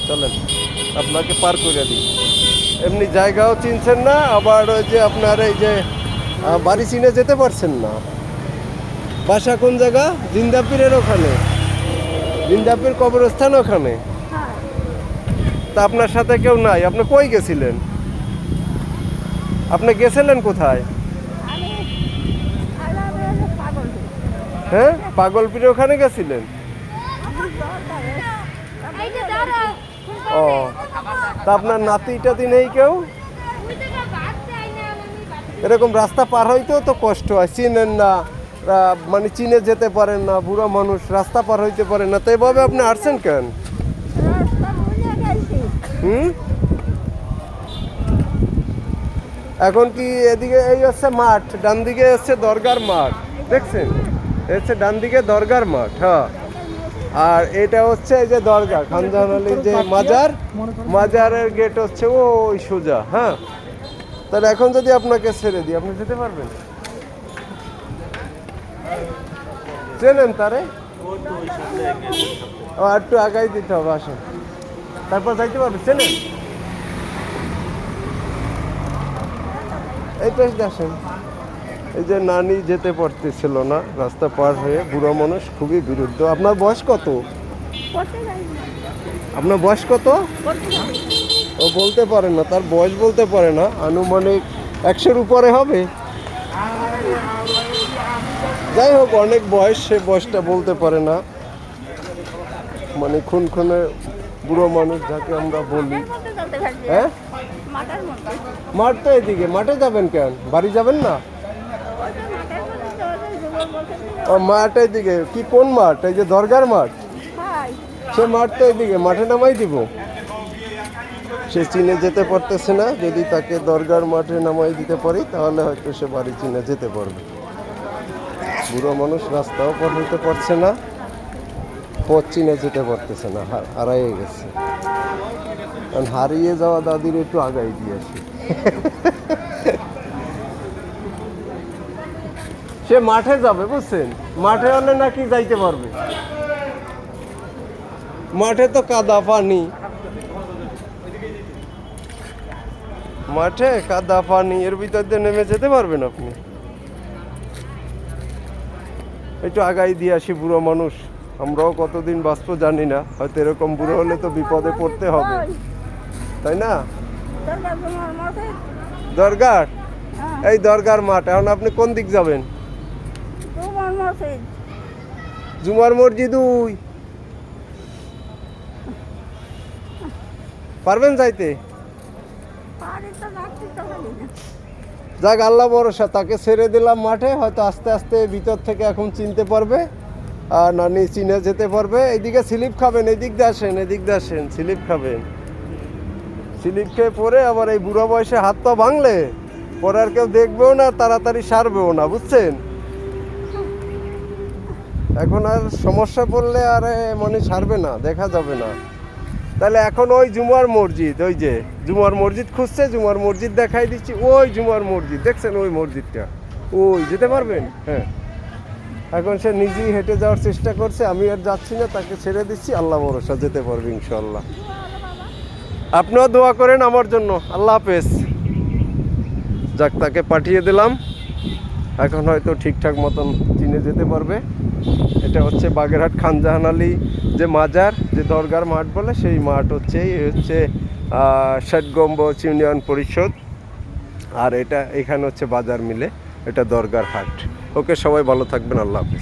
চলেন আপনাকে পার করে দিই। এমনি জায়গাও চিনছেন না, আবার ওই যে আপনার এই যে বাড়ি চিনে যেতে পারছেন না। বাসা কোন জায়গা? জিন্দাপীরের ওখানে, জিন্দাপীর কবরস্থান ওখানে। তা আপনার সাথে কেউ নাই? আপনি কই গেছিলেন? আপনি গেছিলেন কোথায়? হ্যাঁ, পাগলপীরে ওখানে গেছিলেন? ও, তা আপনার নাতি টাতি নেই কেউ? এরকম রাস্তা পার হইতেও তো কষ্ট হয়, চিনেন না, মানে চিনে যেতে পারেন না, বুড়ো মানুষ রাস্তা পার হইতে পারেন না, তো এভাবে আপনি আসছেন কেন? হুম, এখন কি এদিকে এই হচ্ছে মাঠ, ডান দিকে হচ্ছে দরগার মাঠ, দেখছেন? হচ্ছে ডান দিকে দরগার মাঠ, হ্যাঁ। আর এটা হচ্ছে এই যে দরগা, খানজাহান আলীর যে মাজার, মাজারের গেট হচ্ছে ওই সোজা, হ্যাঁ। তাহলে এখন যদি আপনাকে ছেড়ে দিই, আপনি যেতে পারবেন? চেনেন তারে? ও একটু আগাই দিতে হবে, আসেন, তারপর যাইতে পারবে। চেনেন? এই পেশে আসেন। এই যে নানি যেতে পারতেছিল না রাস্তা পার হয়ে, বুড়ো মানুষ, খুবই বিরুদ্ধ। আপনার বয়স কত? আপনার বয়স কত? ও বলতে পারে না, তার বয়স বলতে পারে না, আনুমানিক 100-র উপরে হবে। যাই হোক, অনেক বয়স, সে বয়সটা বলতে পারে না, মানে খুনখুনে বুড়ো মানুষ যাকে আমরা বলি। হ্যাঁ, মাঠ তো এদিকে, মাঠে যাবেন কেন? বাড়ি যাবেন না? ও মাঠ এদিকে, কি কোন মাঠ? এই যে দরগার মাঠ, সে মাঠ তো এদিকে, মাঠে নামাই দিব। সে চিনে যেতে পারতেছে না, যদি তাকে দরগার মাঠে নামাই দিতে পারি তাহলে হয়তো সে বাড়ি চিনে যেতে পারবে। বুড়ো মানুষ রাস্তাও পার হইতে পারছে না, পথ চিনে যেতে পারতেছে না, হারাইয়ে গেছে। কারণ হারিয়ে যাওয়া দাদির একটু আগাই দিয়ে আসি। সে মাঠে যাবে, বুঝছেন? মাঠে হলে নাকি যাইতে পারবে, মাঠে তো কাদা পানি, মাঠে কাদা পানি, এর ভিতর দিয়ে নেমে যেতে পারবেন আপনি? একটু আগাই দিয়ে আসি, বুড়ো মানুষ, আমরাও কতদিন বাঁচব জানি না, হয়তো এরকম বুড়ো হলে তো বিপদে পড়তে হবে, তাই না? দরগার, এই দরগার মাঠ। এখন আপনি কোন দিক যাবেন? জুমার মসজিদ। পারবেন যাইতে? যাক, আল্লাহ ভরসা, তাকে ছেড়ে দিলাম মাঠে, হয়তো আস্তে আস্তে ভিতর থেকে এখন চিনতে পারবে, আর নানি চিনে যেতে পারবে। এইদিকে স্লিপ খাবেন, এদিক দিয়ে আসেন, এদিক দিয়ে আসেন, স্লিপ খাবেন। স্লিপ খেয়ে পরে আবার এই বুড়ো বয়সে হাত পা ভাঙলে পরে আর কেউ দেখবেও না, তাড়াতাড়ি সারবেও না, বুঝছেন? এখন আর সমস্যা পড়লে আর মানে সারবে না, দেখা যাবে না। তাহলে এখন ওই জুমার মসজিদ, ওই যে জুমার মসজিদ খুঁজছে, জুমার মসজিদ দেখাই দিচ্ছি, ওই জুমার মসজিদ দেখছেন, ওই মসজিদটা, ওই যেতে পারবেন? হ্যাঁ। এখন সে নিজেই হেঁটে যাওয়ার চেষ্টা করছে, আমি আর যাচ্ছি না, তাকে ছেড়ে দিচ্ছি, আল্লাহ ভরসা, যেতে পারবে ইনশাল্লাহ। আপনিও দোয়া করেন আমার জন্য। আল্লাহ হাফেজ। যাক, তাকে পাঠিয়ে দিলাম, এখন হয়তো ঠিকঠাক মতন চিনে যেতে পারবে। এটা হচ্ছে বাগেরহাট খানজাহান আলী যে মাজার, যে দরগার মাঠ বলে, সেই মাঠ হচ্ছে, এই হচ্ছে ষাট গম্বুজ ইউনিয়ন পরিষদ, আর এটা এখানে হচ্ছে বাজার মিলে, এটা দরগার হাট। ওকে, সবাই ভালো থাকবেন, আল্লাহ হাফেজ।